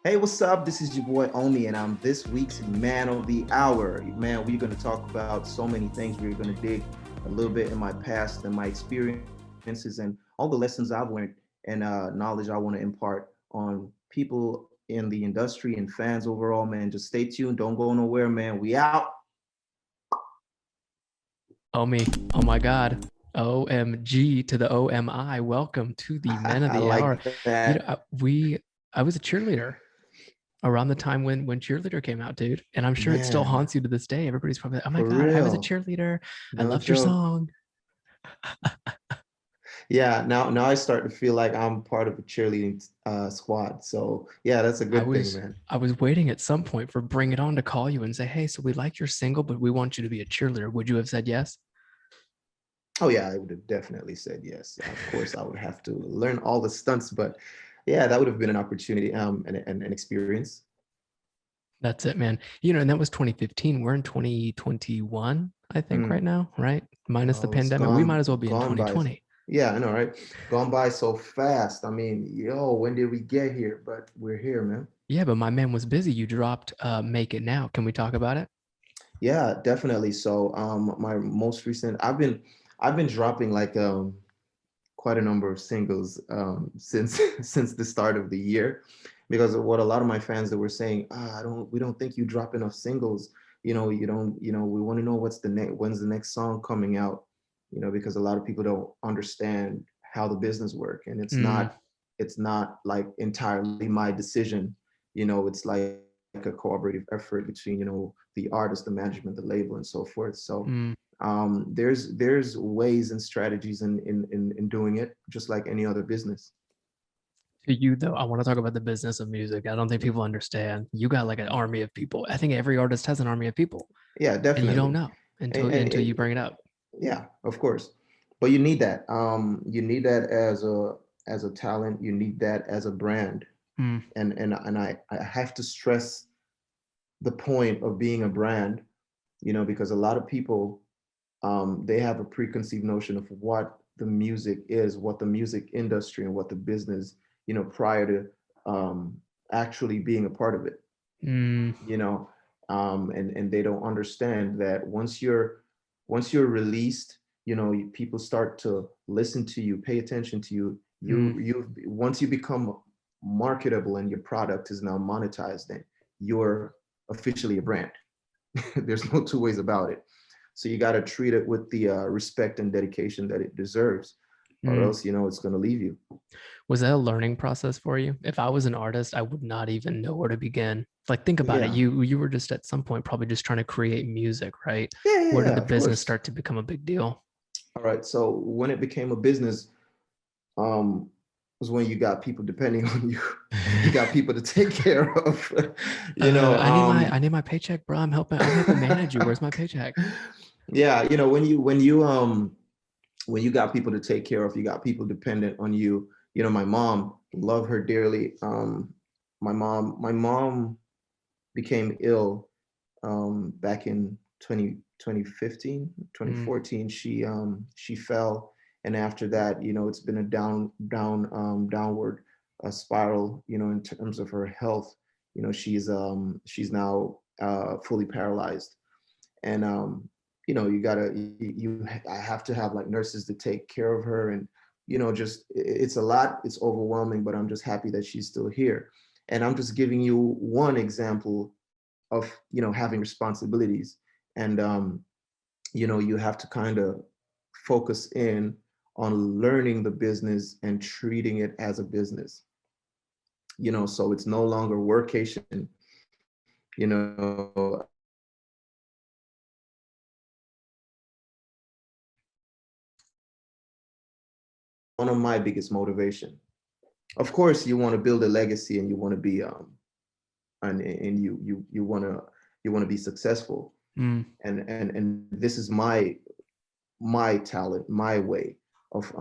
Hey, what's up? This is your boy OMI, and I'm this week's Man of the Hour. Man, we're going to talk about so many things. We're going to dig a little bit in my past and my experiences and all the lessons I've learned and knowledge I want to impart on people in the industry and fans overall. Man, just stay tuned. Don't go nowhere, man. We out. OMI, oh my God. OMG to the OMI. Welcome to the Men of I the Hour. like that. I was a cheerleader around the time when Cheerleader came out, dude. And I'm sure it still Man, haunts you to this day. Everybody's probably like, oh my for God, I was a real. cheerleader. I No loved your joke. song. Yeah, now I start to feel like I'm part of a cheerleading squad. So yeah, that's a I good thing, was man. I was waiting at some point for Bring It On to call you and say, hey, so we like your single, but we want you to be a cheerleader. Would you have said yes? Oh yeah, I would have definitely said yes. Of course, I would have to learn all the stunts, but yeah, that would have been an opportunity and an experience. That's it, man. And that was 2015. We're in 2021, I think, right Mm. now, right? Minus the Oh, it's pandemic. We might as well be in gone by. 2020. Yeah, I know, right? Gone by so fast. I mean, yo, when did we get here? But we're here, man. Yeah, but my man was busy. You dropped Make It Now. Can we talk about it? Yeah, definitely. So, my most recent, I've been dropping like quite a number of singles since since the start of the year, because of what a lot of my fans that were saying, we don't think you drop enough singles. You don't, we want to know when's the next song coming out, because a lot of people don't understand how the business work, and Mm, it's not like entirely my decision. It's like a cooperative effort between, the artist, the management, the label, and so forth. So mm. there's ways and strategies in doing it, just like any other business. To you, though, I want to talk about the business of music. I don't think people understand. You got like an army of people. I think every artist has an army of people, Yeah, and you don't definitely. know and, and until you it, bring it up. yeah, of course, but you need that. You need that as a talent. You need that as a brand. Mm, And I have to stress the point of being a brand, because a lot of people, they have a preconceived notion of what the music is, what the music industry and what the business, prior to actually being a part of it, mm, you know, and they don't understand that once you're released, people start to listen to you, pay attention to you. mm. Once you become marketable and your product is now monetized, then you're officially a brand. There's no two ways about it. So you got to treat it with the respect and dedication that it deserves, or Mm. else it's going to leave you. Was that a learning process for you? If I was an artist, I would not even know where to begin. Like, think about it. Yeah, You were just at some point probably just trying to create music, right? yeah, yeah, Where did yeah. the Of business course. start to become a big deal? All right. So when it became a business, um, was when you got people depending on you. You got people to take care of. you know. I need my paycheck, bro. I'm helping manage you. Where's my paycheck? Yeah, when you got people to take care of, you got people dependent on you. My mom, love her dearly. My mom became ill back in 2015, Mm, 2014. She fell, and after that, it's been a downward spiral, in terms of her health. She's now fully paralyzed, and you gotta you I have to have like nurses to take care of her, and just it's a lot, it's overwhelming, but I'm just happy that she's still here. And I'm just giving you one example of having responsibilities. And you have to kind of focus in on learning the business and treating it as a business, so it's no longer workation. One of my biggest motivation. Of course, you want to build a legacy, and you want to be and you want to be successful. mm. And this is my talent, my way of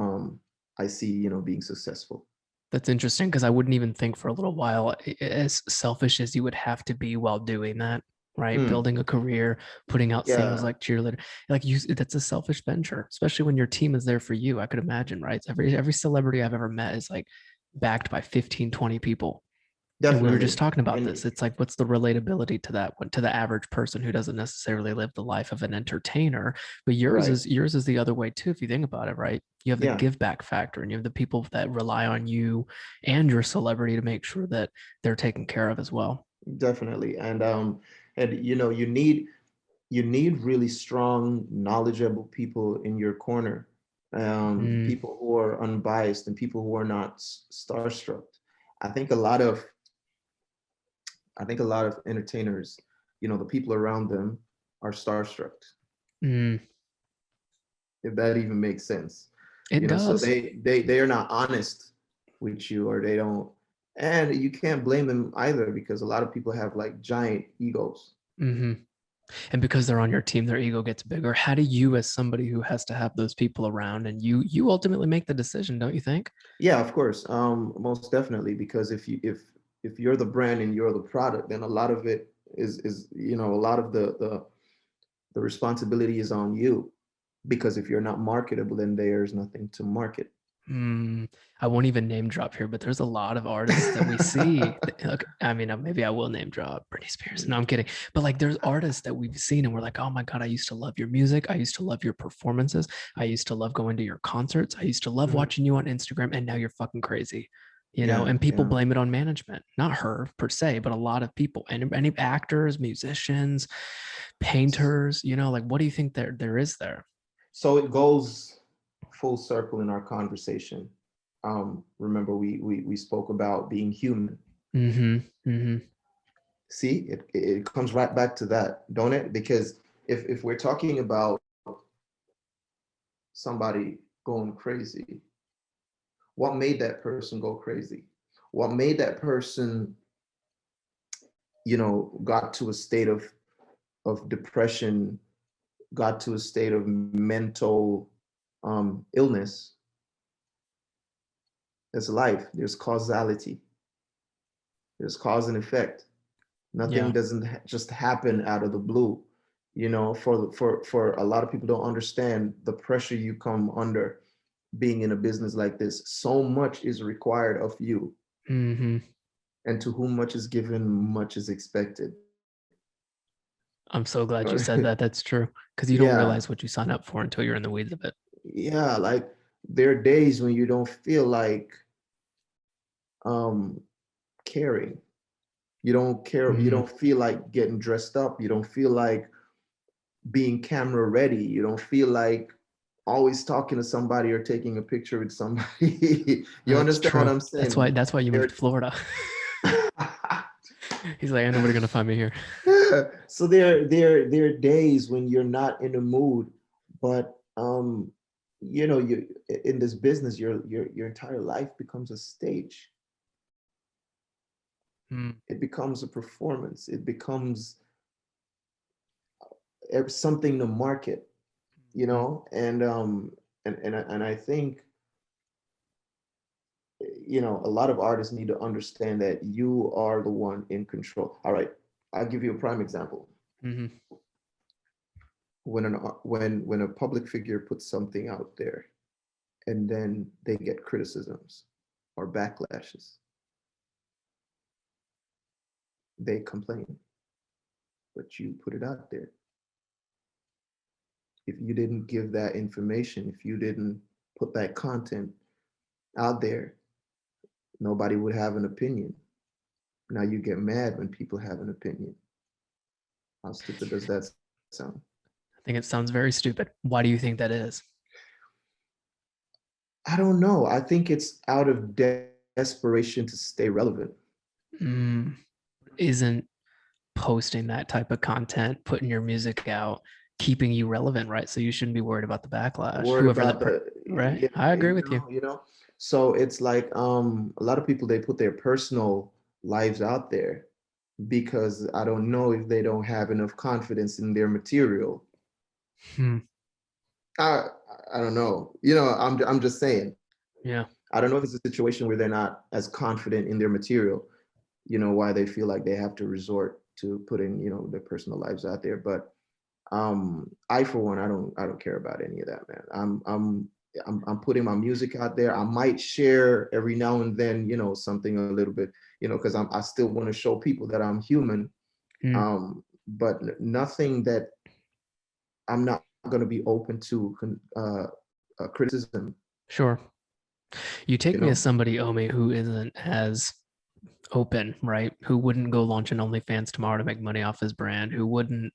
I see, being successful. That's interesting because I wouldn't even think for a little while, as selfish as you would have to be while doing that, right? Mm, Building a career, putting out singles yeah, like Cheerleader, that's a selfish venture, especially when your team is there for you. I could imagine, right? Every celebrity I've ever met is like backed by 15, 20 people. And we were just Definitely. talking about And this. It's like, what's the relatability to that one, to the average person who doesn't necessarily live the life of an entertainer? But right. yours is the other way too, if you think about it, right? You have the Yeah, give back factor, and you have the people that rely on you and your celebrity to make sure that they're taken care of as well. definitely. And you know, you need really strong, knowledgeable people in your corner, Mm, people who are unbiased and people who are not starstruck. I think a lot of I think a lot of entertainers, you know, the people around them are starstruck, mm, if that even makes sense. it You know, so does. they are not honest with you, or they don't, and you can't blame them either because a lot of people have like giant egos. Hmm. And because they're on your team, their ego gets bigger. How do you, as somebody who has to have those people around, and you ultimately make the decision, don't you think? Yeah, of course, most definitely, because if you're the brand and you're the product, then a lot of it is you know, a lot of the responsibility is on you, because if you're not marketable, then there's nothing to market. I won't even name drop here, but there's a lot of artists that we see. Look, I mean, maybe I will name drop Britney Spears. No, I'm kidding. But like, there's artists that we've seen, and we're like, oh my God, I used to love your music. I used to love your performances. I used to love going to your concerts. I used to love Mhm. watching you on Instagram, and now you're fucking crazy. You know, Yeah, and people yeah. blame it on management, not her per se, but a lot of people, and any actors, musicians, painters. You know, like, what do you think there is there? So it goes full circle in our conversation. Remember, we spoke about being human. Mm-hmm. Mm-hmm. See, it comes right back to that, don't it? Because if we're talking about somebody going crazy, what made that person go crazy? What made that person, you know, got to a state of depression, got to a state of mental illness? There's life. There's causality. There's cause and effect. Nothing Yeah. doesn't just happen out of the blue. You know, for a lot of people don't understand the pressure you come under being in a business like this. So much is required of you, Mm-hmm. and to whom much is given, much is expected. I'm so glad you You said know? that. That's true. Because you don't Yeah, realize what you sign up for until you're in the weeds of it. yeah. Like there are days when you don't feel like um, caring. You don't care. You Mm, don't feel like getting dressed up. You don't feel like being camera ready. You don't feel like always talking to somebody or taking a picture with somebody. You that's understand what true. I'm That's why saying? that's why you moved There, to Florida. He's like, ain't nobody gonna find me here. so there are days when you're not in the mood, but you know, you in this business, your entire life becomes a stage. Mm, It becomes a performance. It becomes something to market, you mm. know, and I think, you know, a lot of artists need to understand that you are the one in control. All right, I'll give you a prime example. Mm-hmm. When a public figure puts something out there and then they get criticisms or backlashes, they complain, but you put it out there. If you didn't give that information, if you didn't put that content out there, nobody would have an opinion. Now you get mad when people have an opinion. How stupid does that sound? I think it sounds very stupid. Why do you think that is? I don't know. I think it's out of desperation to stay relevant. Mm, isn't posting that type of content, putting your music out, keeping you relevant, right? So you shouldn't be worried about the backlash. Worried Whoever about that, the, right? yeah, I agree with you. you know. So it's like a lot of people, they put their personal lives out there because I don't know if they don't have enough confidence in their material. Hmm. I I don't know. You know, I'm just saying. Yeah. I don't know if it's a situation where they're not as confident in their material, you know, why they feel like they have to resort to putting, you know, their personal lives out there. But I for one, I don't care about any of that, man. I'm I'm putting my music out there. I might share every now and then, something a little bit, because I still want to show people that I'm human. Mm, But nothing that I'm not going to be open to criticism, sure. You take you me as know. somebody, Omi, who isn't as open, right? Who wouldn't go launch an OnlyFans tomorrow to make money off his brand, who wouldn't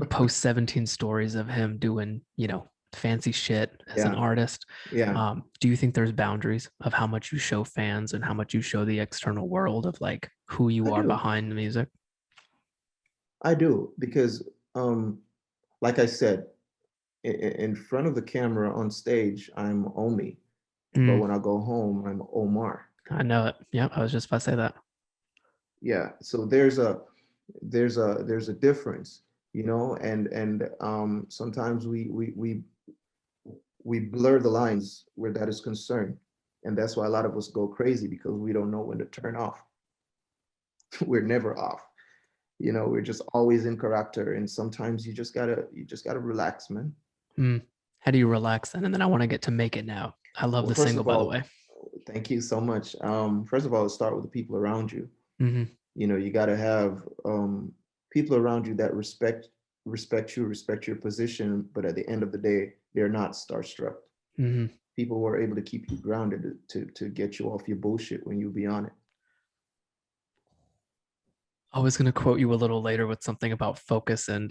post 17 stories of him doing, fancy shit as an Yeah, artist. yeah, Do you think there's boundaries of how much you show fans and how much you show the external world of like who you I are do. behind the music? I do because, like I said, in front of the camera on stage, I'm Omi, but Mm, when I go home, I'm Omar. I know it. Yeah, I was just about to say that. Yeah, so there's a difference, and sometimes we blur the lines where that is concerned, and that's why a lot of us go crazy because we don't know when to turn off. We're never off. We're just always in character, and sometimes you just gotta relax, man. Mm. How do you relax then? And then I want to get to Make It Now. I love Well, the first single, of by the all, way. thank you so much. First of all, start with the people around you. Hmm. You got to have people around you that respect you, respect your position, but at the end of the day, they're not starstruck. Hmm. People who are able to keep you grounded to get you off your bullshit when you be on it. I was going to quote you a little later with something about focus and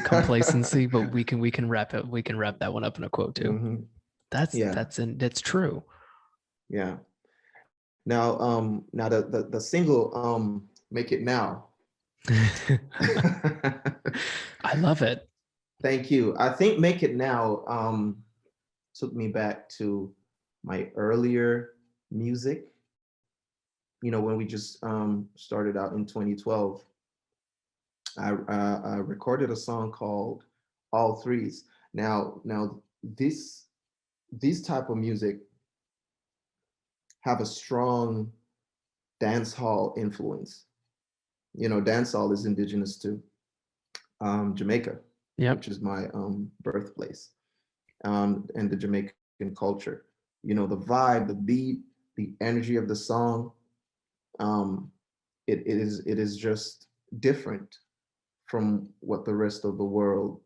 complacency, but we can wrap it. We can wrap that one up in a quote too. Hmm. That's Yeah, that's true. yeah. Now the single, "Make It Now." I love it. Thank you. I think "Make It Now" took me back to my earlier music. When we just started out in 2012, I recorded a song called "All Threes." Now this these type of music have a strong dance hall influence. Dance hall is indigenous to Jamaica, Yep. which is my birthplace, and the Jamaican culture. The vibe, the beat, the energy of the song. Um, it is just different from what the rest of the world,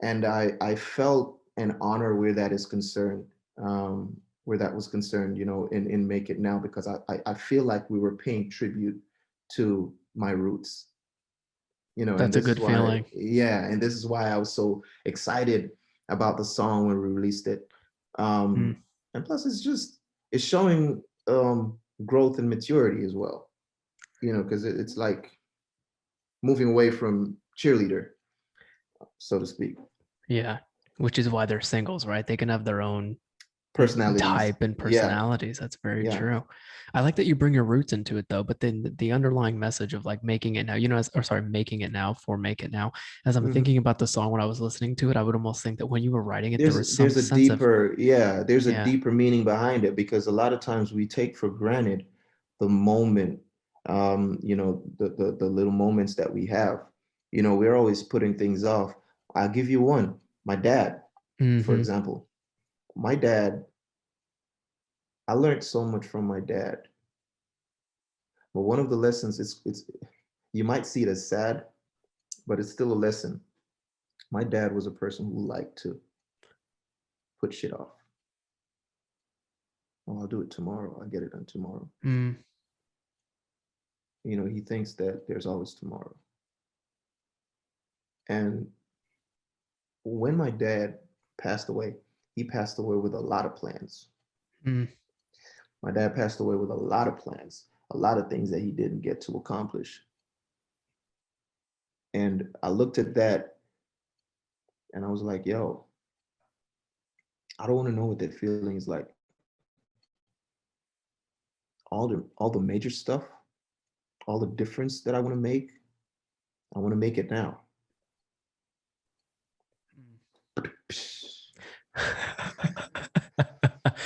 and I felt an honor where that is concerned, where that was concerned, in Make It Now, because I feel like we were paying tribute to my roots, and That's a this is good why, feeling. yeah, and this is why I was so excited about the song when we released it. Mm. And plus it's showing growth and maturity as well, because it's like moving away from cheerleader, so to speak. Yeah. Which is why they're singles, right? They can have their own Personalities. type and Yeah, personalities. That's very yeah. true. I like that you bring your roots into it though, but then the underlying message of like making it now, making it now for Make It Now. As I'm Hmm. thinking about the song when I was listening to it, I would almost think that when you were writing it, there there's was some there's a sense of, deeper yeah there's a yeah, deeper meaning behind it, because a lot of times we take for granted the moment, the little moments that we have. We're always putting things off. I'll give you one. My dad, for mm-hmm, example. My dad, I learned so much from my dad, but one of the lessons, it's you might see it as sad, but it's still a lesson. My dad was a person who liked to put shit off. Oh, I'll do it tomorrow. I'll get it done tomorrow. mm, He thinks that there's always tomorrow. And when my dad passed away, he passed away with a lot of plans. mm. My dad passed away with a lot of plans, a lot of things that he didn't get to accomplish. And I looked at that and I was like, yo, I don't want to know what that feeling is like. All the major stuff, all the difference that I want to make it now.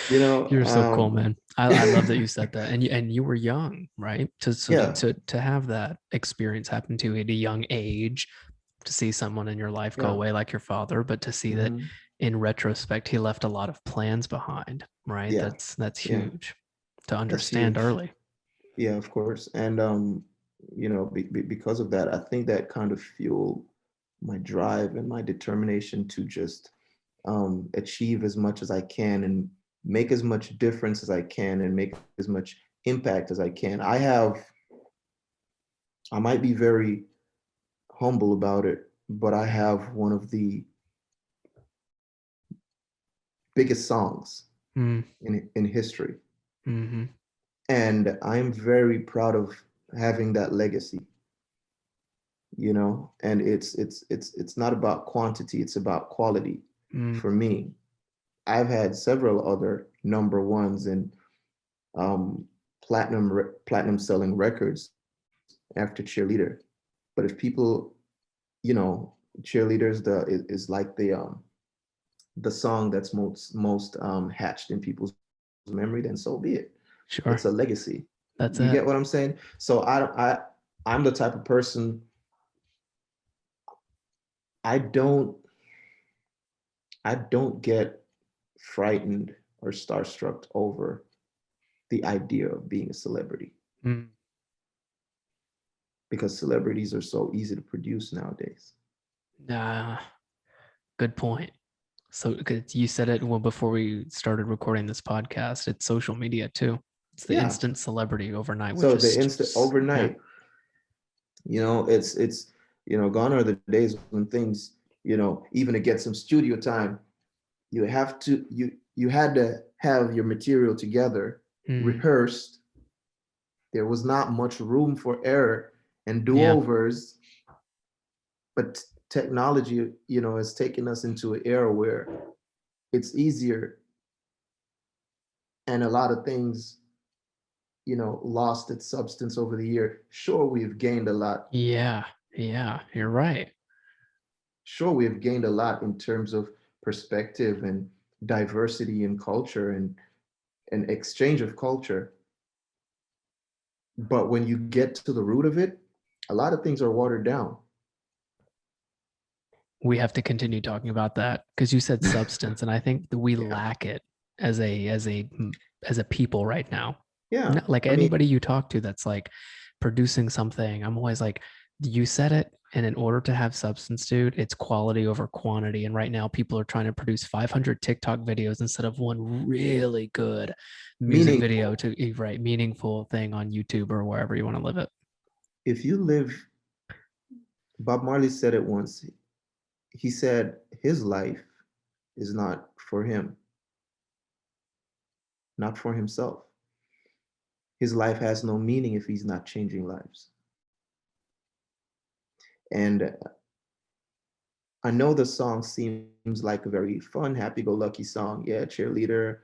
You know, You're so cool, um, man. I love that you said that, and you were young, right? To so to yeah, to have that experience happen to you at a young age, to see someone in your life go yeah. away like your father, but to see that Mhm. in retrospect, he left a lot of plans behind, right? Yeah, That's yeah, huge to that's understand huge. early. Yeah, of course. And because of that, I think that kind of fueled my drive and my determination to just achieve as much as I can and make as much difference as I can and make as much impact as I can. I might be very humble about it, but I have one of the biggest songs Mm, in history. hmm. And I'm very proud of having that legacy, and it's not about quantity, it's about quality Mm, for me. I've had several other number ones and platinum selling records after Cheerleader. But if people, you know, Cheerleaders is like the song that's most hatched in people's memory, then so be it. sure. It's a legacy. That's You it. get what I'm saying? So I'm the type of person. I don't I don't get frightened or starstruck over the idea of being a celebrity Mm. because celebrities are so easy to produce nowadays. Good point. So 'cause you said it well before we started recording this podcast. It's social media too. It's the Yeah. instant celebrity overnight, which So is the instant yeah, overnight, it's gone are the days when things, even to get some studio time, you had to have your material together, mm, rehearsed. There was not much room for error and yeah, do-overs, but technology, has taken us into an era where it's easier and a lot of things, lost its substance over the year. Sure, we've gained a lot. yeah, yeah. You're right. Sure, we've gained a lot in terms of perspective and diversity in culture and exchange of culture. But when you get to the root of it, a lot of things are watered down. We have to continue talking about that because you said substance, and I think that we Yeah. lack it as a people right now. Yeah. Not like I mean, anybody you talk to that's like producing something. I'm always like, you said it, and in order to have substance, dude, it's quality over quantity. And right now, people are trying to produce 500 TikTok videos instead of one really good music video meaningful. to write meaningful thing on YouTube or wherever you want to live it. If you live, Bob Marley said it once. He said his life is not for him, not for himself. His life has no meaning if he's not changing lives. And I know the song seems like a very fun, happy-go-lucky song. Yeah, cheerleader,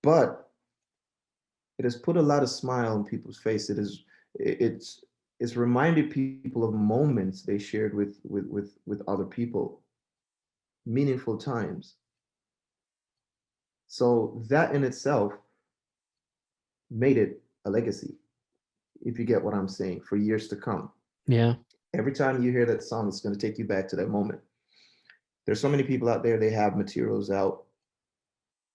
but it has put a lot of smile on people's face. It's it's reminded people of moments they shared with other people, meaningful times. So that in itself made it a legacy, if you get what I'm saying, for years to come. Yeah. Every time you hear that song, it's going to take you back to that moment. There's so many people out there, they have materials out.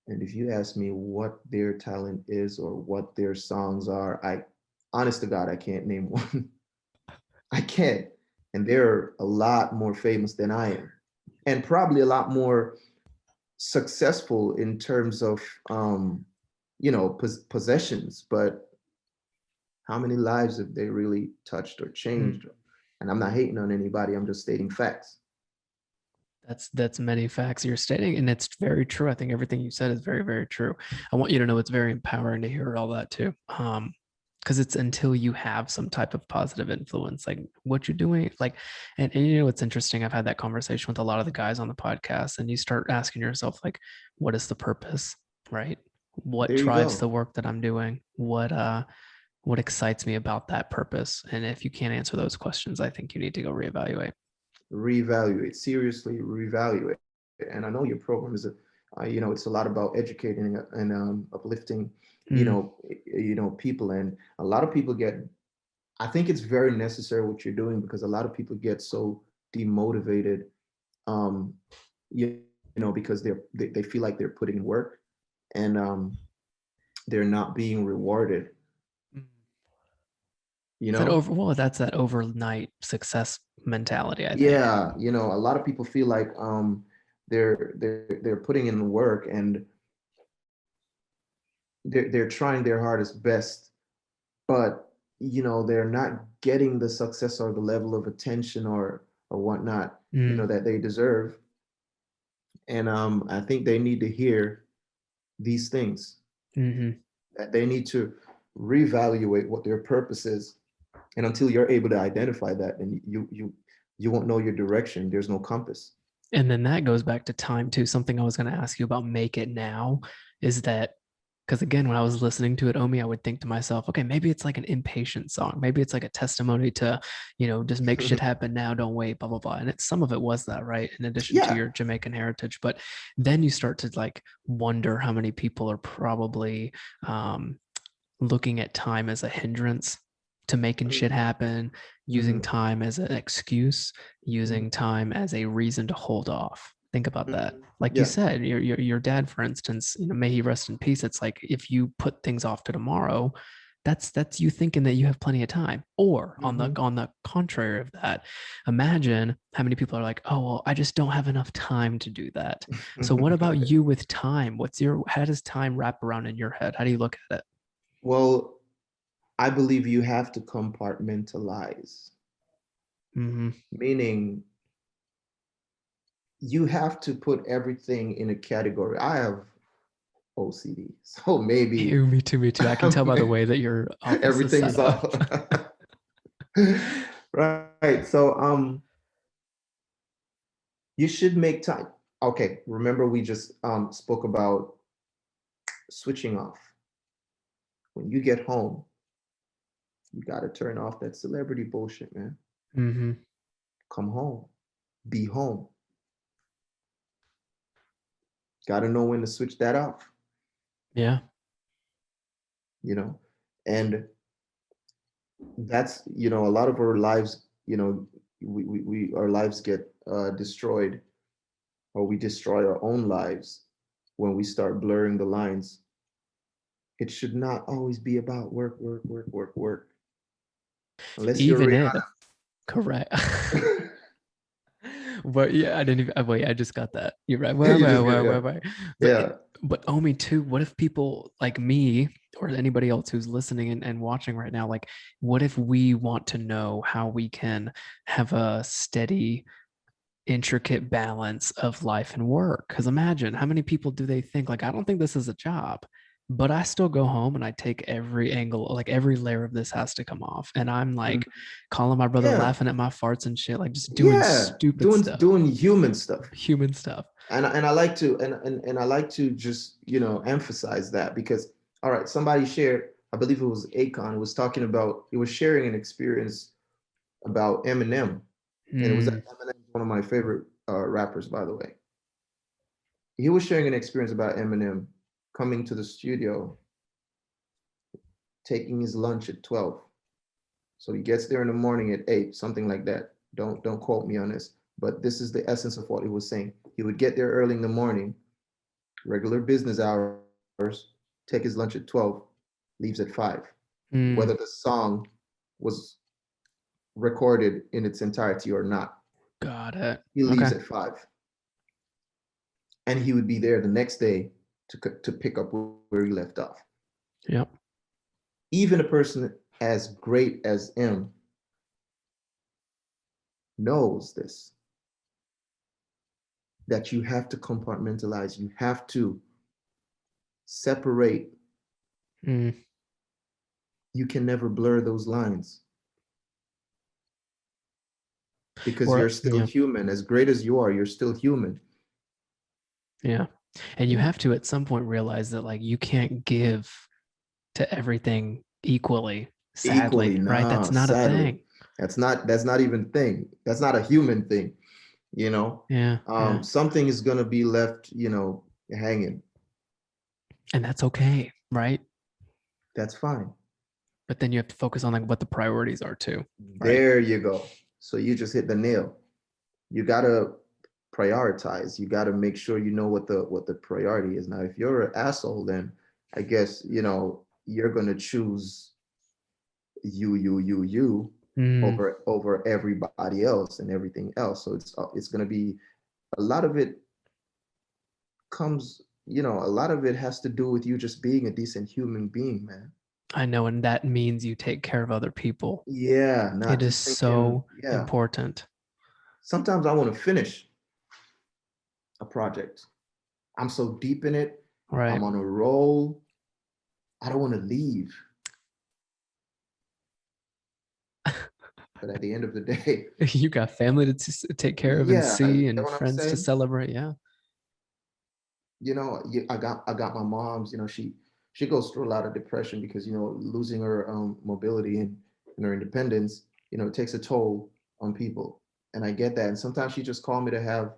And if you ask me what their talent is or what their songs are, honest to God, I can't name one. I can't. And they're a lot more famous than I am, and probably a lot more successful in terms of, possessions. But how many lives have they really touched or Mm. changed? And I'm not hating on anybody. I'm just stating facts. That's many facts you're stating, and it's very true. I think everything you said is very, very true. I want you to know it's very empowering to hear all that too. Because it's until you have some type of positive influence, like what you're doing, like, and it's interesting. I've had that conversation with a lot of the guys on the podcast, and you start asking yourself, like, what is the purpose, right? What There you drives go. the work that I'm doing? What excites me about that purpose? And if you can't answer those questions, I think you need to go reevaluate. Reevaluate, seriously reevaluate. And I know your program is it's a lot about educating and uplifting, Mm, people. And a lot of people I think it's very necessary what you're doing because a lot of people get so demotivated um, you, you know, because they feel like they're putting in work, and they're not being rewarded, you It's that know? that's that overnight success mentality, I think. Yeah, you know, a lot of people feel like they're putting in the work, and they're trying their hardest best, but you know, they're not getting the success or the level of attention or whatnot, you know, Mm, that they deserve. And I think they need to hear these things, hmm that they need to reevaluate what their purpose is. And until you're able to identify that, then you won't know your direction. There's no compass. And then that goes back to time too. Something I was going to ask you about make it now is that because again, when I was listening to it, Omi, I would think to myself, okay, maybe it's like an impatient song. Maybe it's like a testimony to, just make shit happen now, don't wait, blah, blah, blah. And some of it was that, right? In addition to Yeah. your Jamaican heritage. But then you start to like wonder how many people are probably um, looking at time as a hindrance to making shit happen, using Mhm, time as an excuse, mhm, using time as a reason to hold off. Think about that. mhm. Like you Yeah. said, your dad, for instance, may he rest in peace. It's like if you put things off to tomorrow, that's you thinking that you have plenty of time. Or on the Mhm. contrary of that, imagine how many people are like, oh well, I just don't have enough time to do that. So what about you with time? How does time wrap around in your head? How do you look at it? Well, I believe you have to compartmentalize, Mm-hmm. meaning you have to put everything in a category. I have OCD, so maybe Me too, me too. I can tell by the way that your office is everything's set off. up. Right. So you should make time. Okay, remember we just spoke about switching off. When you get home, you got to turn off that celebrity bullshit, man. Mm-hmm. Come home. Be home. Got to know when to switch that off, Yeah. you know? And that's, you know, a lot of our lives, you know, our lives get destroyed, or we destroy our own lives when we start blurring the lines. It should not always be about work, work, work, work, work. Unless you're Even if, Rihanna. correct. But yeah, I didn't even wait, I just got that. You're right. You just get, yeah. Wait. But Yeah. but Omi too, what if people like me or anybody else who's listening and watching right now, like what if we want to know how we can have a steady intricate balance of life and work. Because imagine how many people do they think, like, I don't think this is a job, but I still go home and I take every angle, like every layer of this has to come off. And I'm Mhm. like calling my brother, Yeah. laughing at my farts and shit, like just doing Yeah. stupid Doing stuff, doing human stuff. human stuff. And I like to, and I like to just, you know, emphasize that, because all right, somebody shared, I believe it was Akon, was talking about, he was sharing an experience about Eminem. And it was Mm, Eminem, one of my favorite rappers, by the way. He was sharing an experience about Eminem coming to the studio, taking his lunch at 12. So he gets there in the morning at 8, something like that. Don't quote me on this, but this is the essence of what he was saying. He would get there early in the morning, regular business hours, take his lunch at 12, leaves at 5. Whether mm, the song was recorded in its entirety or not, got it. he leaves Okay. at 5. And he would be there the next day to pick up where he left off. Yep. Even a person as great as M knows this, that you have to compartmentalize, you have to separate. Mm, You can never blur those lines, because or you're still yeah, human. As great as you are, you're still human. yeah. And you Yeah. have to at some point realize that like you can't give to everything equally, Equally, sadly, right? That's nah, not a sadly. thing. That's not even a thing. That's not a human thing, you know. Yeah, yeah. Something is gonna be left, you know, hanging. And that's okay, right? That's fine. But then you have to focus on like what the priorities are too, right? There you go. So you just hit the nail. You gotta prioritize. You got to make sure you know what the priority is. Now, if you're an asshole, then I guess, you're going to choose you Mm, over everybody else and everything else. So it's going to be a lot of it comes, a lot of it has to do with you just being a decent human being, man. I know, and that means you take care of other people. Yeah, It not is just thinking, so yeah. important. Sometimes I want to finish a project. I'm so deep in it. Right. I'm on a roll. I don't want to leave. But at the end of the day, You got family to take care of and yeah, you see know and what I'm friends to saying? celebrate. Yeah. I got my mom's, she goes through a lot of depression because, losing her mobility and her independence, it takes a toll on people. And I get that. And sometimes she just called me to have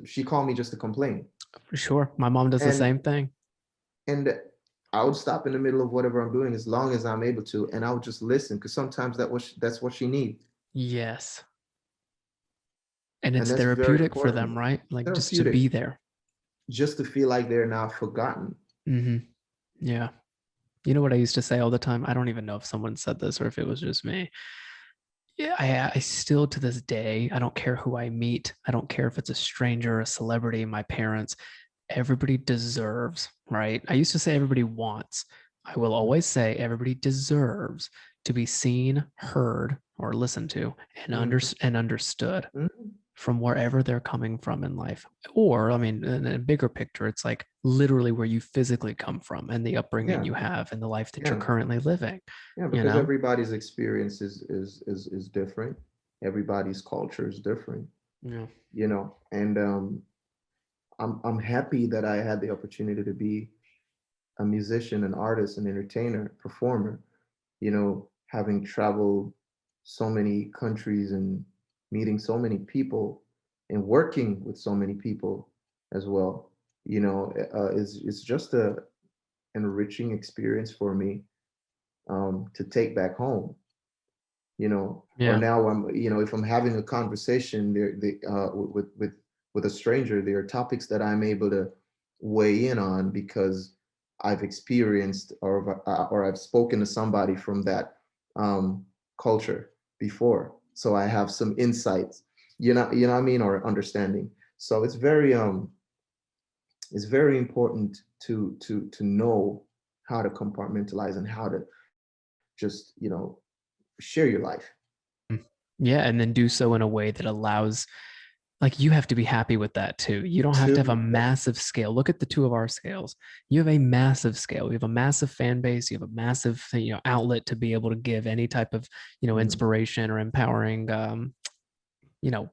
she called me just to complain. For sure. My mom does the And same thing. and I would stop in the middle of whatever I'm doing as long as I'm able to, and I would just listen because sometimes that's what she needs. Yes. And And it's that's very therapeutic for important. them, right? Like just to be Therapeutic, there. just to feel like they're not forgotten. Hmm. Yeah. You know what I used to say all the time? I don't even know if someone said this or if it was just me. Yeah, I still to this day, I don't care who I meet. I don't care if it's a stranger, a celebrity, my parents. Everybody deserves, right? I used to say everybody wants. I will always say everybody deserves to be seen, heard, or listened to Mhm, and understood mhm. from wherever they're coming from in life. Or, I mean, in a bigger picture, it's like literally where you physically come from and the upbringing Yeah, you have and the life that you're yeah, currently living, yeah. you Because know? everybody's experience is different. Everybody's culture is different. Yeah. And I'm happy that I had the opportunity to be a musician, an artist, an entertainer, performer. Having traveled so many countries and meeting so many people and working with so many people as well. Is just a enriching experience for me to take back home. Or Yeah. now if I'm having a conversation with a stranger, there are topics that I'm able to weigh in on because I've experienced or I've spoken to somebody from that culture before, so I have some insights, what I mean, or understanding. So it's very important to know how to compartmentalize and how to just share your life. Mm. Yeah. And then do so in a way that allows, like, you have to be happy with that too. You don't have to have a To massive scale. Look at the two of our scales. You have a massive scale. You have a massive fan base. You have a massive, outlet to be able to give any type of, Mhm. inspiration or empowering,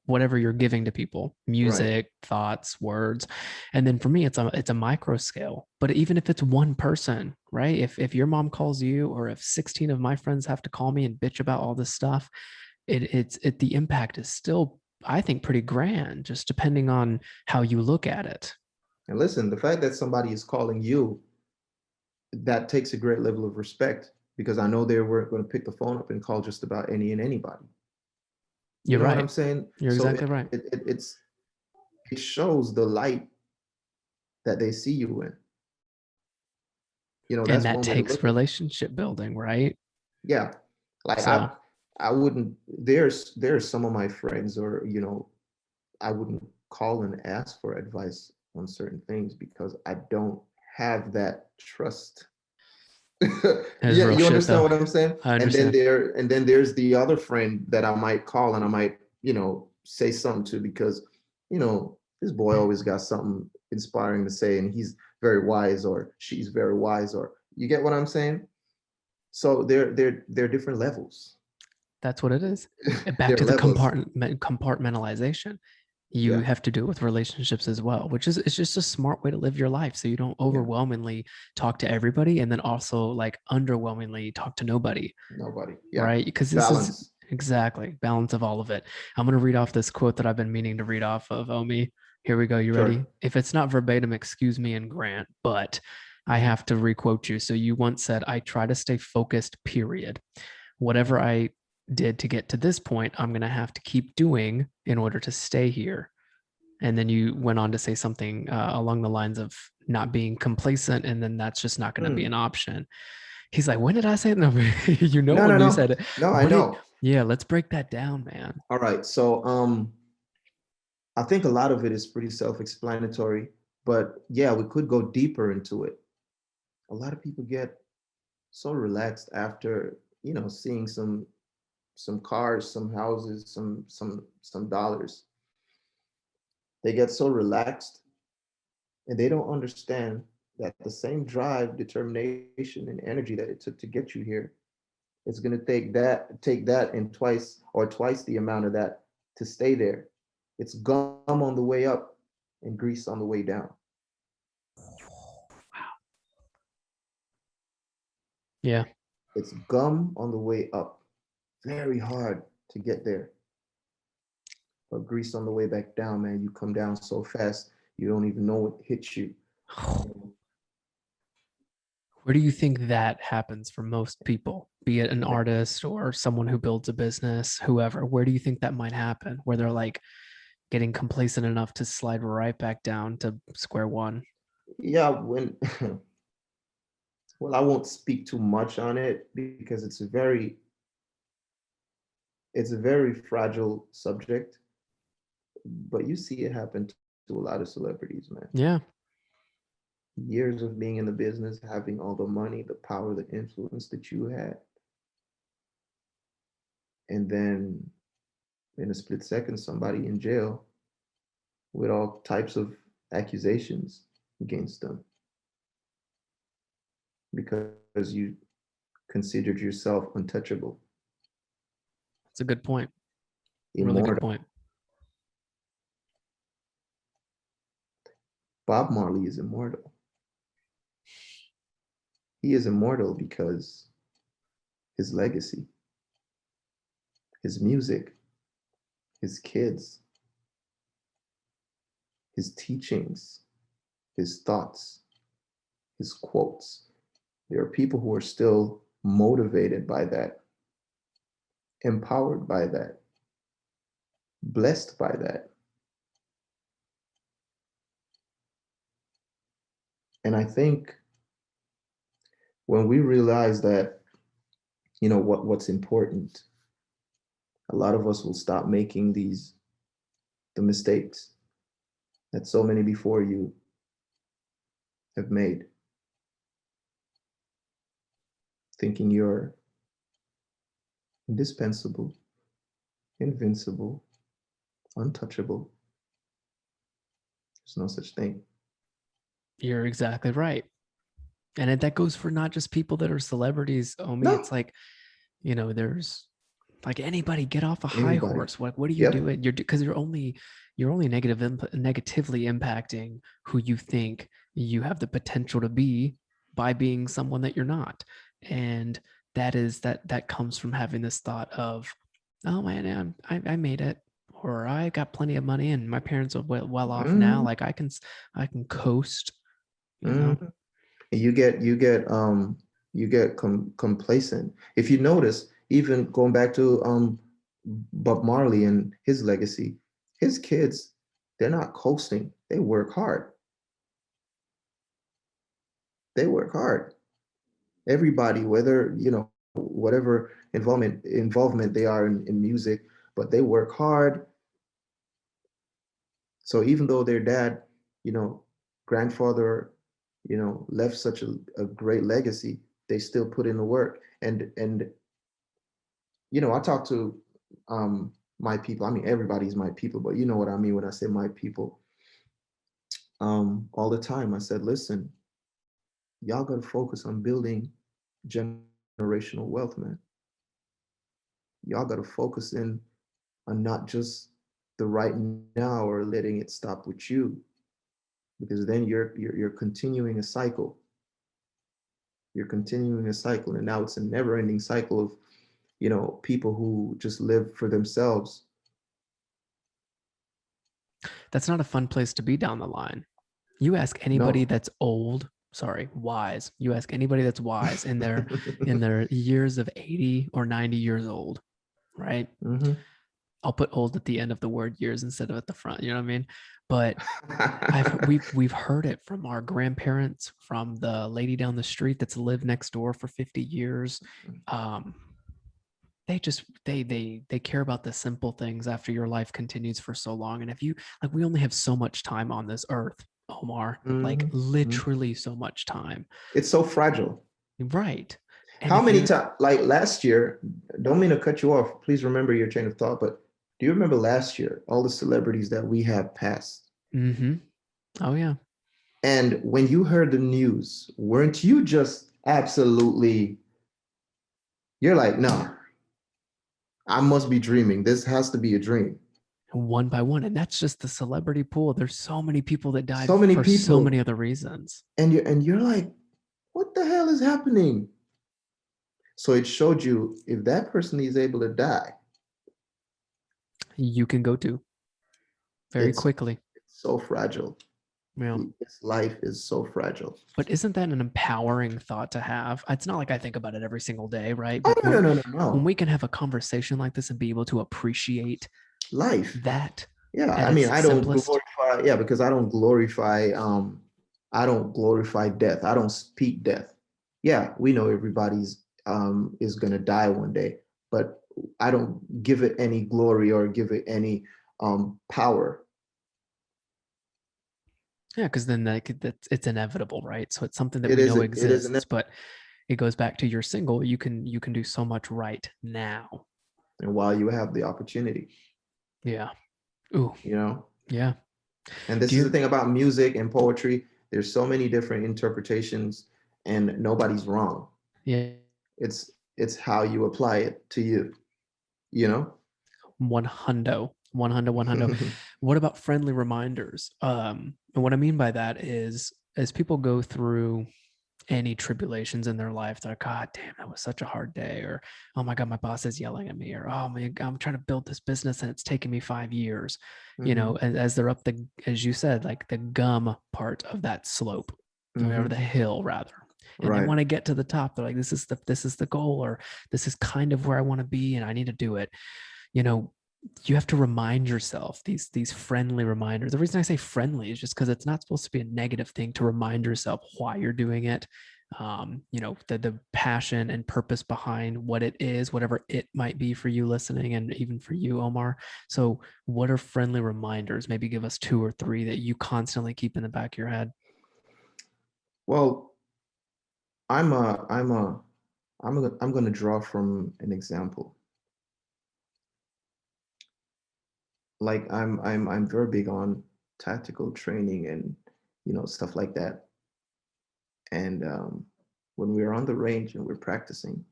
whatever you're giving to people, Right. music, thoughts, words. And then for me, it's a micro scale. But even if it's one person, right? If your mom calls you, or if 16 of my friends have to call me and bitch about all this stuff, the impact is still, I think, pretty grand, just depending on how you look at it. And listen, the fact that somebody is calling you, that takes a great level of respect because I know they were going to pick the phone up and call just about any and anybody. You You're know what right. I'm saying? You're So exactly right. it shows the light that they see you in. And That's that one way to takes look at it. relationship building, right? Yeah. Like So I wouldn't there's some of my friends, or I wouldn't call and ask for advice on certain things because I don't have that trust. it's Yeah, real you shit understand though. what I'm saying? I And then understand. there's the other friend that I might call and I might, say something to because, this boy always got something inspiring to say and he's very wise or she's very wise, or you get what I'm saying? So they're different levels. That's what it is. Back They're to the levels. compartmentalization. You Yeah. have to do it with relationships as well, which is, it's just a smart way to live your life. So you don't Yeah. overwhelmingly talk to everybody and then also like underwhelmingly talk to nobody, Nobody. Yeah. right? Because this is Balance. exactly balance of all of it. I'm going to read off this quote that I've been meaning to read off of OMI. Here we go. You ready? Sure. If it's not verbatim, excuse me and grant, but I Mhm. have to requote you. So you once said, I try to stay focused, period. Whatever I did to get to this point, I'm going to have to keep doing in order to stay here. And then you went on to say something along the lines of not being complacent, and then that's just not going to be an option. He's like, when did I say it? No, you know, No, no, when you no, said it. no. I What did, know. yeah, let's break that down, man. All right. So, I think a lot of it is pretty self-explanatory, but yeah, we could go deeper into it. A lot of people get so relaxed after, seeing some cars, some houses, some dollars. They get so relaxed and they don't understand that the same drive, determination, and energy that it took to get you here, it's going to take that and twice the amount of that to stay there. It's gum on the way up and grease on the way down. Yeah. It's gum on the way up. Very hard to get there. But grease on the way back down, man. You come down so fast, you don't even know what hits you. Where do you think that happens for most people, be it an artist or someone who builds a business, whoever? Where do you think that might happen? Where they're like getting complacent enough to slide right back down to square one? Yeah, well, I won't speak too much on it because it's a very fragile subject, but you see it happen to a lot of celebrities, man. Yeah. Years of being in the business, having all the money, the power, the influence that you had, and then in a split second, somebody in jail with all types of accusations against them because you considered yourself untouchable, That's a good point. Really good immortal. point. Bob Marley is immortal. He is immortal because his legacy, his music, his kids, his teachings, his thoughts, his quotes. There are people who are still motivated by that, empowered by that, blessed by that. And I think when we realize that, what's important, a lot of us will stop making the mistakes that so many before you have made, thinking you're indispensable, invincible, untouchable. There's no such thing. You're exactly right. And that goes for not just people that are celebrities, Omi. It's No, like, there's like anybody get off a high anybody. horse. What are you Yep. doing? Because you're only negatively impacting who you think you have the potential to be by being someone that you're not. And that comes from having this thought of, oh man, I made it, or I got plenty of money and my parents are well off now. Mm-hmm. Like I can coast, you know. Mm-hmm. You get complacent. If you notice, even going back to Bob Marley and his legacy, his kids, they're not coasting. They work hard. They work hard. Everybody, whether whatever involvement they are in music, but they work hard. So even though their dad, you know, grandfather, left such a great legacy, they still put in the work. And I talk to my people. I mean, everybody's my people, but you know what I mean when I say my people. All the time, I said, listen, y'all got to focus on building generational wealth, man. Y'all got to focus in on not just the right now or letting it stop with you, because then you're continuing a cycle. You're continuing a cycle, and now it's a never-ending cycle of people who just live for themselves. That's not a fun place to be down the line. You ask anybody No. that's old, sorry, wise. You ask anybody that's wise in their years of 80 or 90 years old, right? Hmm. I'll put old at the end of the word years instead of at the front. You know what I mean? But we've heard it from our grandparents, from the lady down the street that's lived next door for 50 years. They just they care about the simple things after your life continues for so long. And if you like, we only have so much time on this earth, Omar, like Mhm. literally so much time. It's so fragile. Right. And How if many you're times, like last year, don't mean to cut you off. Please remember your chain of thought, but do you remember last year, all the celebrities that we have passed? Oh yeah. And when you heard the news, weren't you just absolutely, you're like, no, I must be dreaming. This has to be a dream. One by one. And that's just the celebrity pool. There's so many people that died So many for so people. many other reasons. And you're like, what the hell is happening? So it showed you if that person is able to die, You can go to very it's quickly. so fragile. Yeah. This life is so fragile. But isn't that an empowering thought to have? It's not like I think about it every single day, right? Oh But no, no, no, no, when no. we can have a conversation like this and be able to appreciate Life. that Yeah, at I mean, its I don't simplest. glorify, yeah, because I don't glorify death. I don't speak death. Yeah, we know everybody's is gonna die one day, but I don't give it any glory or give it any power. Yeah, because then that's it's inevitable, right? So it's something that It we is know it is an exists, but it goes back to you're single. You can do so much right now. and while you have the opportunity, Yeah. Ooh. you know. Yeah. And Do this is the you? thing about music and poetry. There's so many different interpretations, and nobody's wrong. Yeah. It's how you apply it to you, you know? 100. What about friendly reminders? And what I mean by that is, as people go through any tribulations in their life, they're like, God damn, that was such a hard day, or oh my God, my boss is yelling at me, or oh man, I'm trying to build this business and it's taken me 5 years. You know, Mhm. as they're up the, as you said, like the gum part of that slope, or the Mhm. hill rather. And they Right. want to get to the top. They're like, this is the goal, or this is kind of where I want to be, and I need to do it. You know, you have to remind yourself these friendly reminders. The reason I say friendly is just because it's not supposed to be a negative thing to remind yourself why you're doing it. You know, the passion and purpose behind what it is, whatever it might be for you listening, and even for you, Omar. So what are friendly reminders? Maybe give us 2 or 3 that you constantly keep in the back of your head. Well, I'm a I'm a I'm going to draw from an example. Like I'm very big on tactical training and stuff like that. And when we're on the range and we're practicing,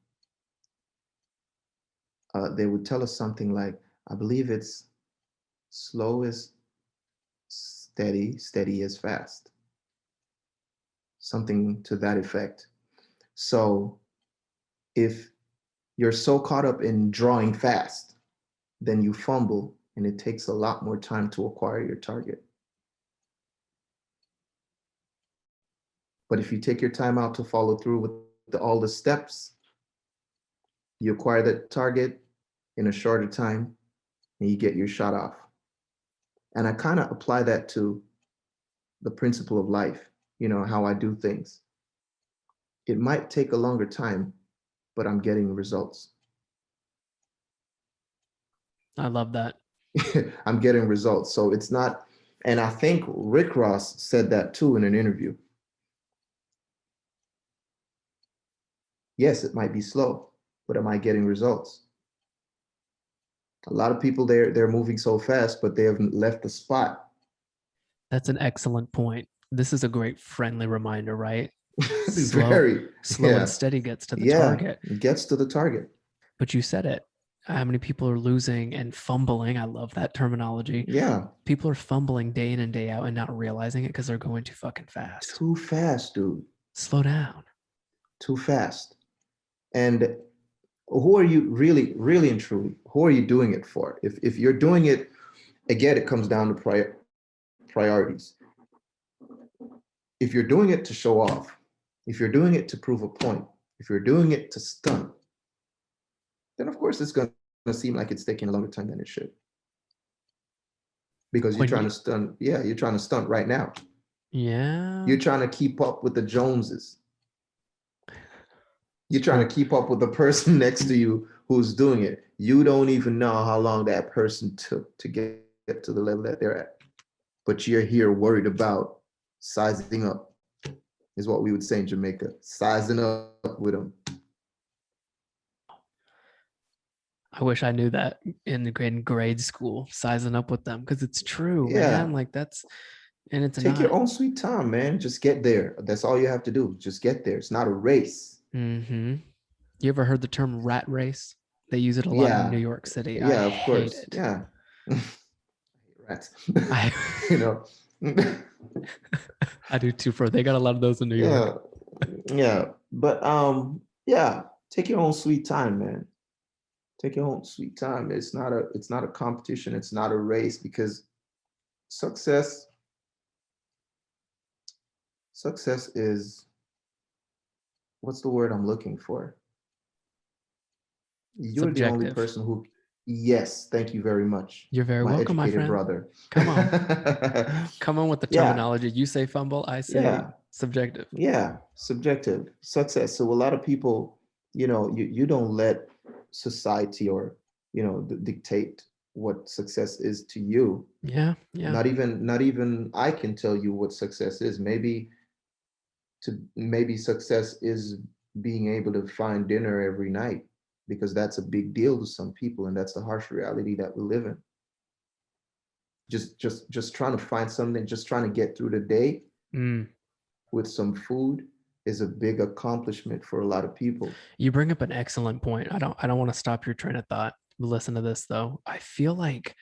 they would tell us something like, I believe it's slow is steady, steady is fast, something to that effect. So if you're so caught up in drawing fast, then you fumble and it takes a lot more time to acquire your target. But if you take your time out to follow through with all the steps, you acquire that target in a shorter time and you get your shot off. And I kind of apply that to the principle of life, how I do things. It might take a longer time, but I'm getting results. I love that. I'm getting results. So it's not, and I think Rick Ross said that too in an interview. Yes, it might be slow, but am I getting results? A lot of people they're moving so fast, but they haven't left the spot. That's an excellent point. This is a great friendly reminder, right? Slow, Very, slow and yeah, steady gets to the yeah, target. it gets to the target. But you said it. How many people are losing and fumbling? I love that terminology. Yeah, People are fumbling day in and day out and not realizing it because they're going too fucking fast. too fast, dude. Slow down. Too fast. And who are you really, really and truly? Who are you doing it for? If you're doing it, again, it comes down to priorities. If you're doing it to show off, if you're doing it to prove a point, if you're doing it to stun, then of course it's going to seem like it's taking a longer time than it should. because you're When trying you, to stunt. Yeah, you're trying to stunt right now. yeah, You're trying to keep up with the Joneses. You're trying to keep up with the person next to you who's doing it. You don't even know how long that person took to get to the level that they're at. But you're here worried about sizing up, is what we would say in Jamaica. Sizing up with them. I wish I knew that in grade school, sizing up with them, because it's true, man. Yeah. Like that's, and it's Take your not. own sweet time, man. Just get there. That's all you have to do. Just get there. It's not a race. Mm-hmm. You ever heard the term rat race? They use it a lot in New Yeah. York City. I Yeah, of hate course. it. Yeah. Rats. I you know. I do too. For they got a lot of those in New York. Yeah. Yeah. But yeah, take your own sweet time, man. Take your own sweet time. It's not a competition. It's not a race, because success success is, what's the word I'm looking for? You're the only Subjective. person who, yes, thank you very much, You're very my welcome, my educated friend. brother. Come on. Come on with the Yeah, terminology. You say fumble, I say yeah, subjective. yeah. Subjective success. So a lot of people, you don't let society, or dictate what success is to you. Yeah, yeah. Not even I can tell you what success is. Maybe success is being able to find dinner every night, because that's a big deal to some people, and that's the harsh reality that we live in. Just trying to find something, just trying to get through the day Mm. with some food is a big accomplishment for a lot of people. You bring up an excellent point. I don't want to stop your train of thought. Listen to this though. I feel like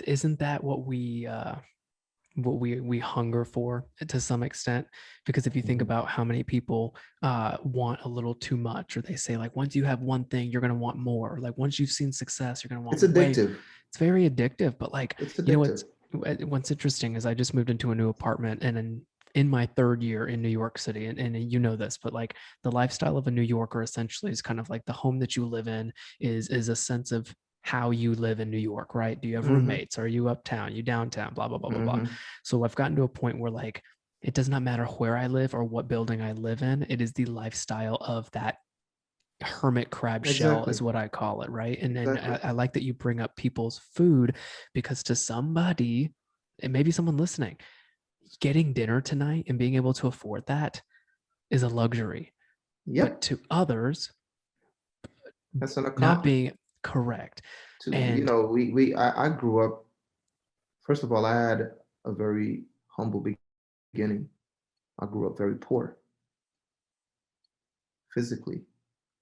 isn't that what we hunger for to some extent? Because if you think Mhm. about how many people want a little too much, or they say like once you have one thing you're going to want more, like once you've seen success you're going to It's want way. addictive. It's very addictive. But like, It's you know addictive. what's interesting is I just moved into a new apartment, and in my third year in New York City, and you know this, but like the lifestyle of a New Yorker essentially is kind of like the home that you live in is a sense of how you live in New York, right? Do you have Hmm. roommates? Are you uptown? You downtown? Blah blah blah blah blah. Hmm. So I've gotten to a point where like it does not matter where I live or what building I live in. It is the lifestyle of that hermit crab shell Exactly. is what I call it, right? And then Exactly. I like that you bring up people's food, because to somebody, and maybe someone listening, getting dinner tonight and being able to afford that is a luxury. But Yep. to others, That's an not accomplishment. being correct. To And I grew up. First of all, I had a very humble beginning. I grew up very poor, physically,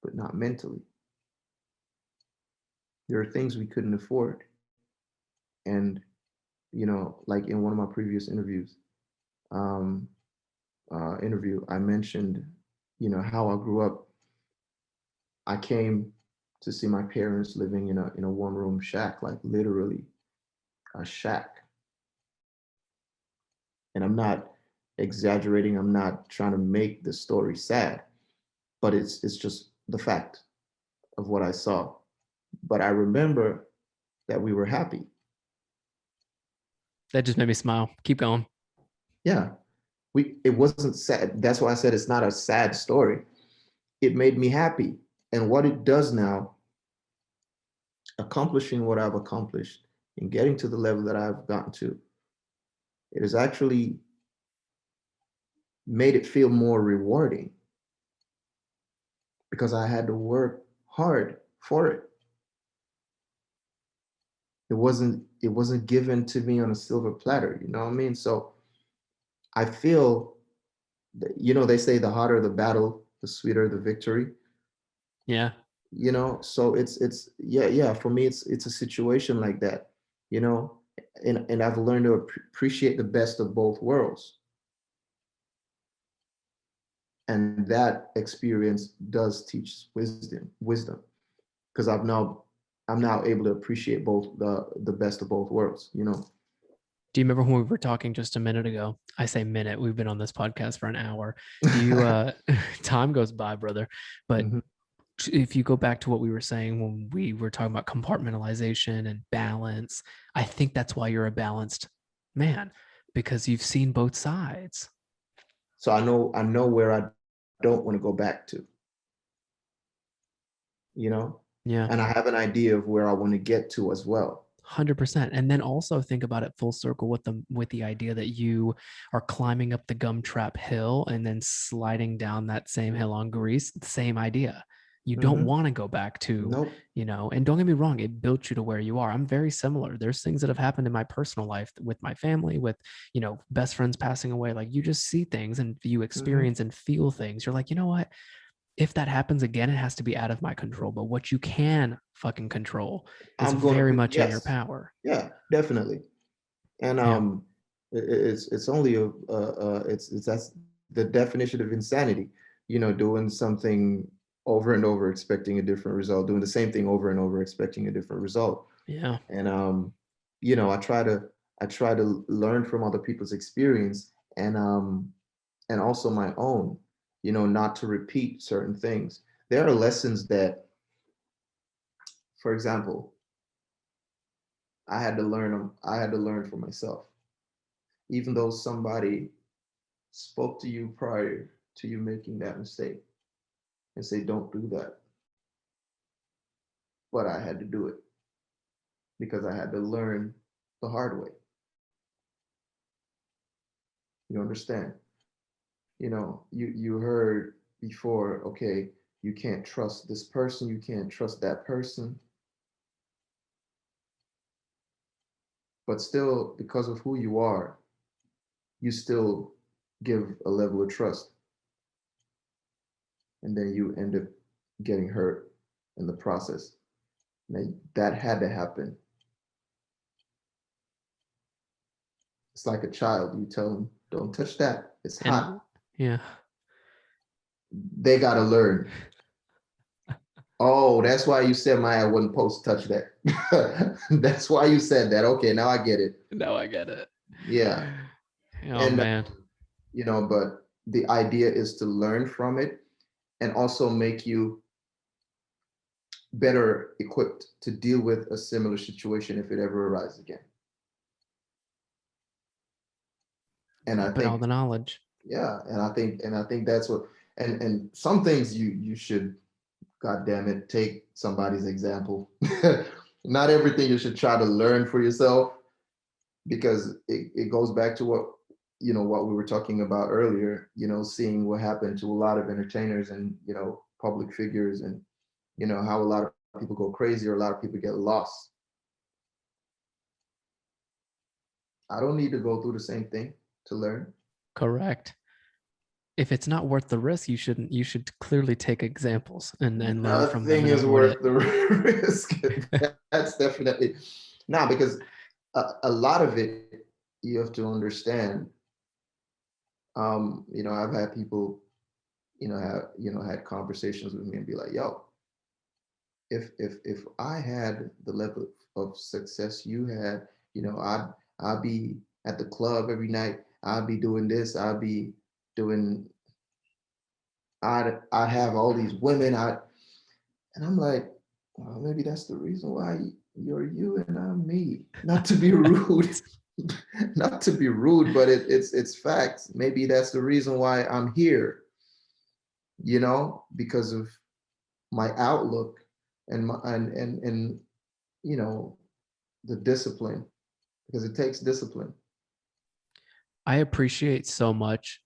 but not mentally. There are things we couldn't afford. And, like in one of my previous um, I mentioned, how I grew up. I came to see my parents living in a one-room shack, like literally a shack. And I'm not exaggerating. I'm not trying to make the story sad, but it's just the fact of what I saw. But I remember that we were happy. that just made me smile. Keep going. Yeah, it wasn't sad. That's why I said it's not a sad story. It made me happy. And what it does now, accomplishing what I've accomplished and getting to the level that I've gotten to, it has actually made it feel more rewarding, because I had to work hard for it. It wasn't given to me on a silver platter, you know what I mean? So I feel that, they say the harder the battle, the sweeter the victory. Yeah. So it's yeah, yeah, for me it's a situation like that, you know and I've learned to appreciate the best of both worlds, and that experience does teach wisdom, because I'm now able to appreciate both the best of both worlds. Do you remember when we were talking just a minute ago? I say minute. We've been on this podcast for an hour. Do you time goes by, brother. But Hmm. if you go back to what we were saying when we were talking about compartmentalization and balance, I think that's why you're a balanced man, because you've seen both sides. So I know where I don't want to go back to, you know, Yeah. and I have an idea of where I want to get to as well. 100%. And then also think about it full circle with the idea that you are climbing up the Gumtrap hill and then sliding down that same hill on grease. Same idea. You don't Hmm. want to go back to, Nope. and don't get me wrong, it built you to where you are. I'm very similar. There's things that have happened in my personal life with my family, with, best friends passing away. Like, you just see things and you Hmm. experience and feel things. You're like, you know what? If that happens again, it has to be out of my control. But what you can fucking control is I'm going to very be, much in your yes, power. yeah, definitely. And Yeah. it's only it's that's the definition of insanity. Doing something over and over, expecting a different result, doing the same thing over and over, expecting a different result. Yeah. And I try to learn from other people's experience, and also my own. Not to repeat certain things. There are lessons that, for example, I had to learn them. I had to learn for myself. Even though somebody spoke to you prior to you making that mistake and say, don't do that. But I had to do it because I had to learn the hard way. You understand? You heard before, okay, you can't trust this person, you can't trust that person, but still, because of who you are, you still give a level of trust, and then you end up getting hurt in the process. Now, that had to happen. It's like a child. You tell them, don't touch that. It's And hot. yeah. They got to learn. Oh, that's why you said Maya wasn't supposed to touch that. That's why you said that. Okay, now I get it. No, I get it. Yeah. Oh And, man. but the idea is to learn from it and also make you better equipped to deal with a similar situation if it ever arises again. And I Keep it all think, the knowledge. yeah, and I think that's what, and some things you should, God damn it, take somebody's example. Not everything you should try to learn for yourself, because it goes back to what we were talking about earlier, seeing what happened to a lot of entertainers and public figures, and how a lot of people go crazy or a lot of people get lost. I don't need to go through the same thing to learn. Correct. If it's not worth the risk, you should clearly take examples and learn from them Nothing and is avoid worth it. the risk. That's definitely now, because a lot of it you have to understand. I've had people, had conversations with me and be like, "Yo, if I had the level of success you had, I'd be at the club every night. I'd be doing this. I'd be doing. I'd have all these women. And I'm like, well, maybe that's the reason why you're you and I'm me. Not to be rude, not to be rude, but it's facts. Maybe that's the reason why I'm here. Because of my outlook and my and you know the discipline, because it takes discipline. I appreciate so much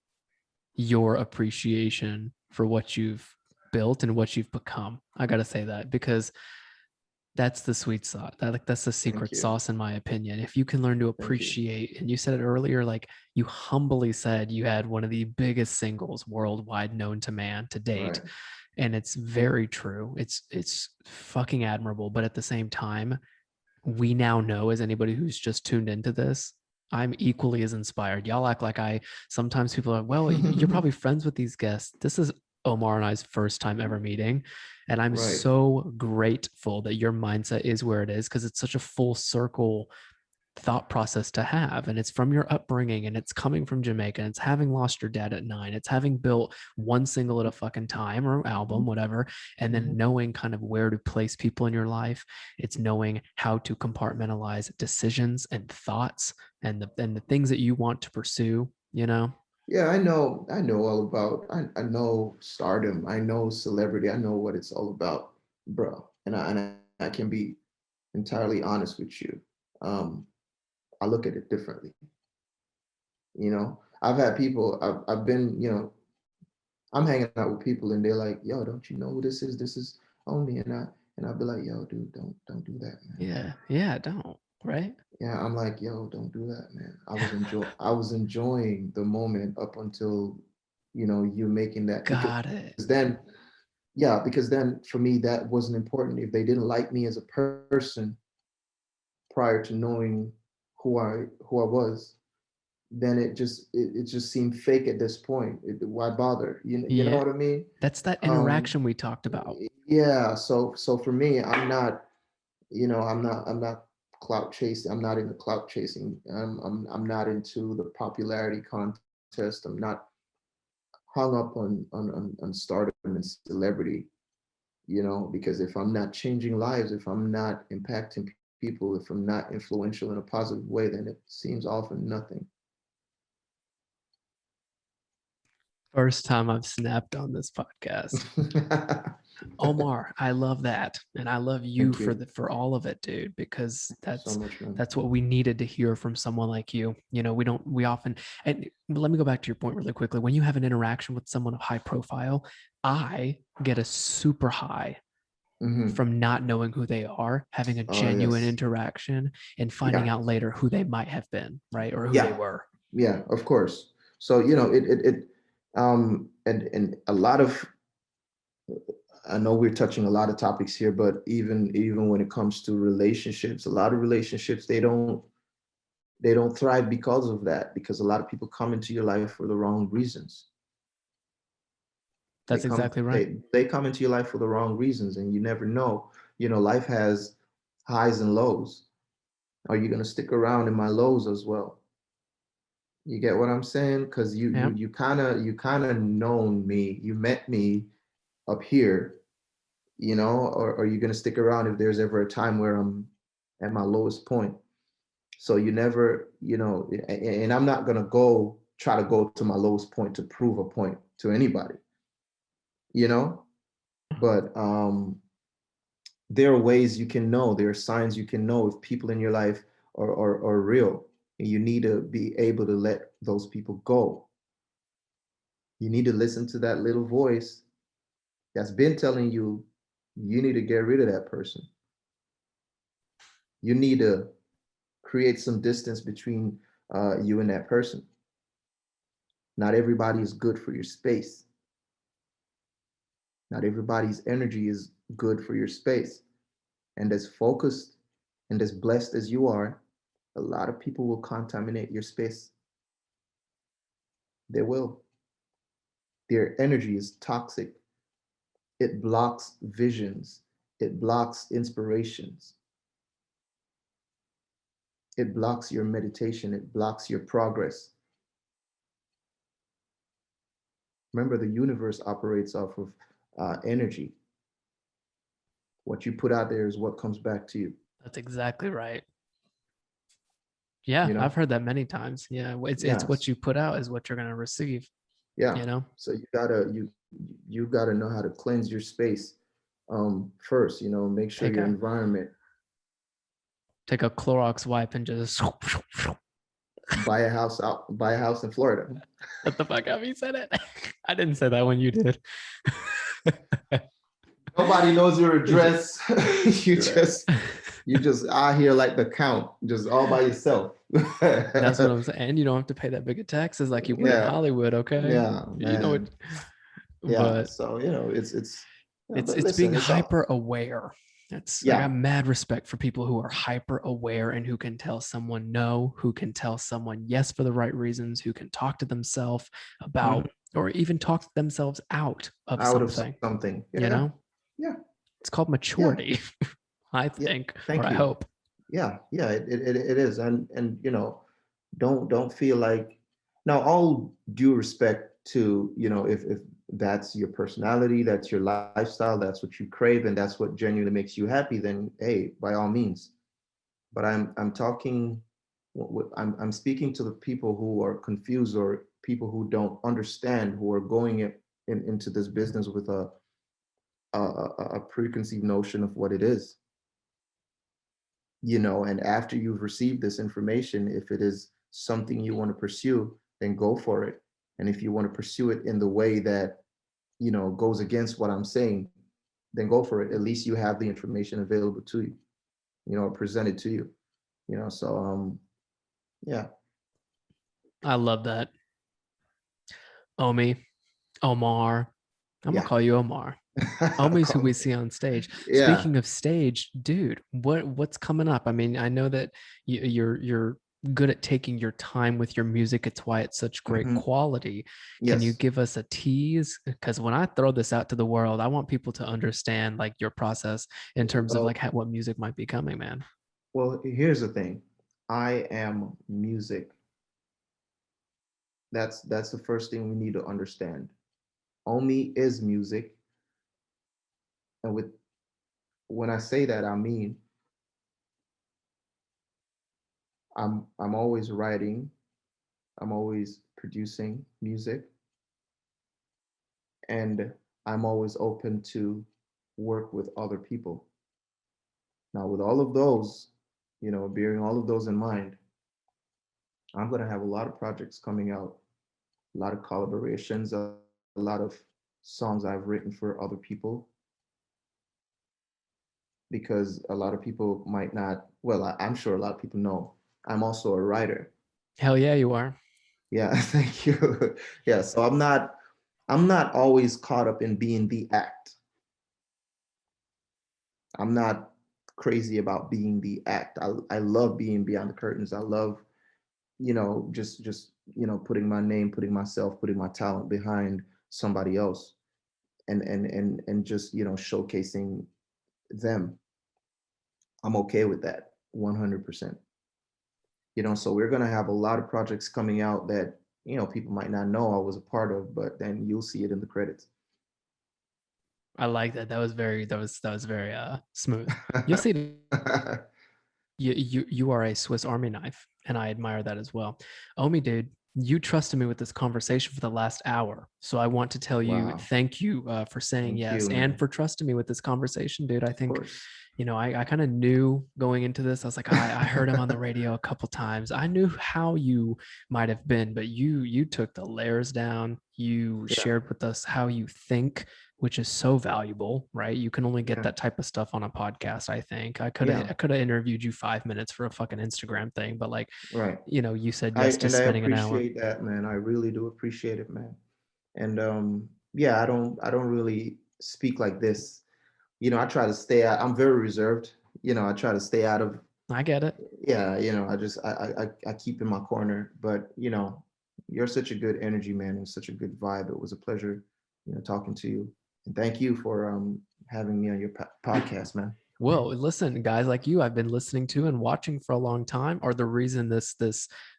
your appreciation for what you've built and what you've become. I got to say that, because that's the sweet sauce. That's the Thank secret you. sauce, in my opinion. If you can learn to Thank you. appreciate, and you said it earlier, like you humbly said you had one of the biggest singles worldwide known to man to date. Right. And it's very true. It's fucking admirable. But at the same time, we now know, as anybody who's just tuned into this, I'm equally as inspired. Y'all act like sometimes people are, well, you're probably friends with these guests. This is Omar and I's first time ever meeting. And I'm Right. so grateful that your mindset is where it is, because it's such a full circle thought process to have, and it's from your upbringing, and it's coming from Jamaica, and it's having lost your dad at 9, it's having built one single at a fucking time or album, whatever, and then knowing kind of where to place people in your life. It's knowing how to compartmentalize decisions and thoughts and the things that you want to pursue, you know. Yeah, I know all about, I know stardom, I know celebrity, I know what it's all about, bro. And I can be entirely honest with you. Um, I look at it differently. I've had people, I've been, I'm hanging out with people and they're like, yo, don't you know who this is? This is OMI. And I'll be like, yo, dude, don't do that, man. Yeah, don't, right? Yeah, I'm like, yo, don't do that, man. I was enjoying the moment up until, you making that, because Got it. then, yeah, because then for me that wasn't important. If they didn't like me as a person prior to knowing who I was, then it just seemed fake at this point. Why bother? You know Yeah, what I mean? that's that Um, interaction we talked about. yeah. So for me, I'm not clout chasing. I'm not into clout chasing. I'm not into the popularity contest. I'm not hung up on stardom and celebrity. Because if I'm not changing lives, if I'm not impacting people, if I'm not influential in a positive way, then it seems often nothing. First time I've snapped on this podcast. Omar, I love that. And I love you Thank for you all of it, dude, because so much, man. that's what we needed to hear from someone like you. We often, and let me go back to your point really quickly. When you have an interaction with someone of high profile, I get a super high Hmm. from not knowing who they are, having a Oh, genuine yes. interaction and finding Yeah. out later who they might have been, right? Or who they Yeah. were. Yeah, of course. So, and a lot of, I know we're touching a lot of topics here, but even when it comes to relationships, a lot of relationships, they don't thrive because of that, because a lot of people come into your life for the wrong reasons. They That's come exactly right. they come into your life for the wrong reasons, and you never know. Life has highs and lows. Are you going to stick around in my lows as well? You get what I'm saying? Because you Yeah. you you kind of known me. You met me up here, or are you going to stick around if there's ever a time where I'm at my lowest point? So you never, and I'm not going to try to go to my lowest point to prove a point to anybody, you know? But there are ways you can know, there are signs you can know if people in your life are real. And you need to be able to let those people go. You need to listen to that little voice that's been telling you you need to get rid of that person. You need to create some distance between you and that person. Not everybody is good for your space. Not everybody's energy is good for your space. And as focused and as blessed as you are, a lot of people will contaminate your space. They will. Their energy is toxic. It blocks visions. It blocks inspirations. It blocks your meditation. It blocks your progress. Remember, the universe operates off of energy. What you put out there is what comes back to you. That's exactly right. Yeah, You I've know? heard that many times. Yeah, it's what Yes. you put out is what you're going to receive, Yeah. you know? So you gotta know how to cleanse your space first. Make sure Take your a environment. take a Clorox wipe and just Buy a house in Florida. what the fuck up, you said it. I didn't say that when you did. Nobody knows your address. you Right. just you just out here like the count, just all by yourself. That's what I'm saying. And you don't have to pay that big of taxes like you would in Yeah, Hollywood, okay? yeah, You know man. it, Yeah. but So it's but it's being listen, it's all. hyper aware. It's I got Yeah. mad respect for people who are hyper aware and who can tell someone no, who can tell someone yes for the right reasons, who can talk to themselves Mhm. about or even talk themselves out of Out of something, something. you Yeah. know? Yeah. It's called Yeah. maturity, I Yeah. think, or Thank I you. hope. it is. And you know, don't feel like, now all due respect to, you know, if that's your personality, that's your lifestyle, that's what you crave, and that's what genuinely makes you happy, then hey, by all means. But I'm talking, I'm speaking to the people who are confused, or people who don't understand, who are going into this business with a preconceived notion of what it is, you know. And after you've received this information, if it is something you want to pursue, then go for it. And if you want to pursue it in the way that, you know, goes against what I'm saying, then go for it. At least you have the information available to you, you know, presented to you, you know. So yeah. I love that. Omi, Omar. I'm gonna Yeah. call you Omar. Omi's who Call we me. see on stage. Yeah. Speaking of stage, dude, what's coming up? I mean, I know that you're good at taking your time with your music. It's why it's such great Hmm. quality. Can you Yes. give us a tease? Because when I throw this out to the world, I want people to understand like your process in terms of like Well, what music might be coming, man. well, here's the thing. I am music. That's the first thing we need to understand. Omi is music. And with, when I say that, I mean I'm always writing, I'm always producing music, and I'm always open to work with other people. Now, with all of those, you know, bearing all of those in mind, I'm going to have a lot of projects coming out, a lot of collaborations, a lot of songs I've written for other people, because a lot of people might not, well, I'm sure a lot of people know I'm also a writer. Hell yeah, you are. Yeah, thank you. Yeah, so I'm not always caught up in being the act. I'm not crazy about being the act. I love being beyond the curtains. I love, you know, just you know, putting my name, putting myself, putting my talent behind somebody else, and just, you know, showcasing them. I'm okay with that 100%. You know, so we're going to have a lot of projects coming out that, you know, people might not know I was a part of, but then you'll see it in the credits. I like that. That was very smooth. You'll see you are a Swiss Army knife, and I admire that as well. Omi, dude, you trusted me with this conversation for the last hour, so I want to tell you Wow. thank you for saying Thank yes you, and man. for trusting me with this conversation, dude. I Of think, course. you know, I kind of knew going into this. I was like, I heard him on the radio a couple times. I knew how you might have been, but you took the layers down. You Yeah. shared with us how you think, which is so valuable, right? You can only get Yeah. that type of stuff on a podcast, I think. I could have Yeah. I could have interviewed you 5 minutes for a fucking Instagram thing, but like, Right. you know, you said I yes to and I spending an hour. appreciate that, man. I really do appreciate it, man. And yeah, I don't really speak like this. You know, I try to stay out. I'm very reserved. You know, I try to stay out of, I get it. yeah, you know, I keep in my corner. But, you know, you're such a good energy, man, and such a good vibe. It was a pleasure, you know, talking to you. And thank you for having me on your podcast, man. Well, listen, guys like you, I've been listening to and watching for a long time, are the reason this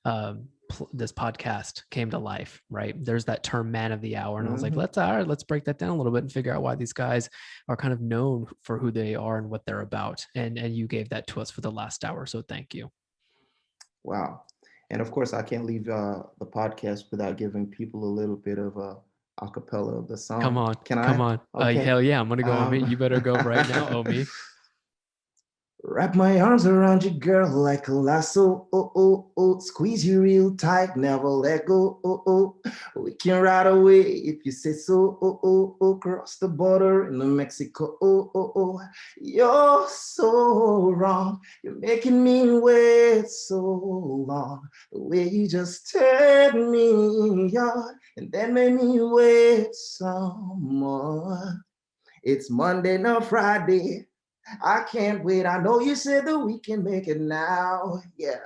podcast came to life. Right? There's that term "man of the hour," and I was like, Hmm. all right, let's break that down a little bit and figure out why these guys are kind of known for who they are and what they're about. And you gave that to us for the last hour, so thank you. Wow. And of course, I can't leave the podcast without giving people a little bit of a acapella of the Come song. on, Can come I? on. Okay. Hell yeah, I'm gonna go on mute. Um, You better go right now, Omi. Wrap my arms around you, girl, like a lasso. Oh, oh, oh. Squeeze you real tight, never let go. Oh, oh. We can ride away if you say so. Oh, oh, oh. Cross the border into Mexico. Oh, oh, oh. You're so wrong. You're making me wait so long. The way you just turned me on and then made me wait some more. It's Monday, not Friday. I can't wait. I know you said that we can make it now. Yeah.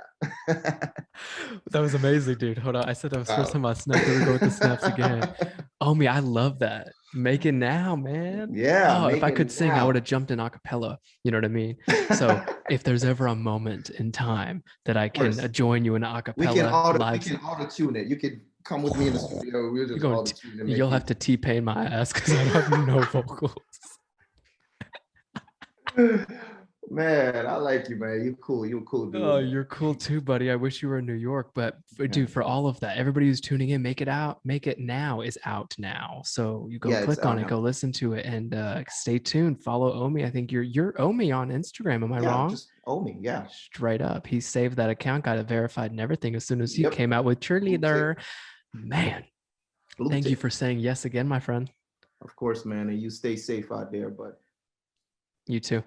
That was amazing, dude. Hold on. I said that was the first Wow. time I snapped. Here we go with the snaps again. Omi, I love that. Make it now, man. Yeah, Oh, if make I it could sing, I would now. have jumped in a cappella. You know what I mean? So if there's ever a moment in time that I Of can course. join you in a cappella We live, can auto tune it. You could come with me in the studio. We'll you're just going auto to, tune and make you'll you. have to T-pain my ass because I don't have no vocals. Man, I like you, man. You cool. You a cool Oh, dude, man. you're cool too, buddy. I wish you were in New York, but Yeah, dude, for all of that, everybody who's tuning in, make it out, make it now is out now. So you go yeah, it's click on out it, now. go listen to it, and stay tuned. Follow Omi. I think you're Omi on Instagram. Am I Yeah, wrong? just owe me. Yeah. Straight up, he saved that account, got it verified and everything as soon as he Yep. came out with Blue tick. Cheerleader. Man, Blue thank you tick. for saying yes again, my friend. Of course, man. And you stay safe out there, but You too.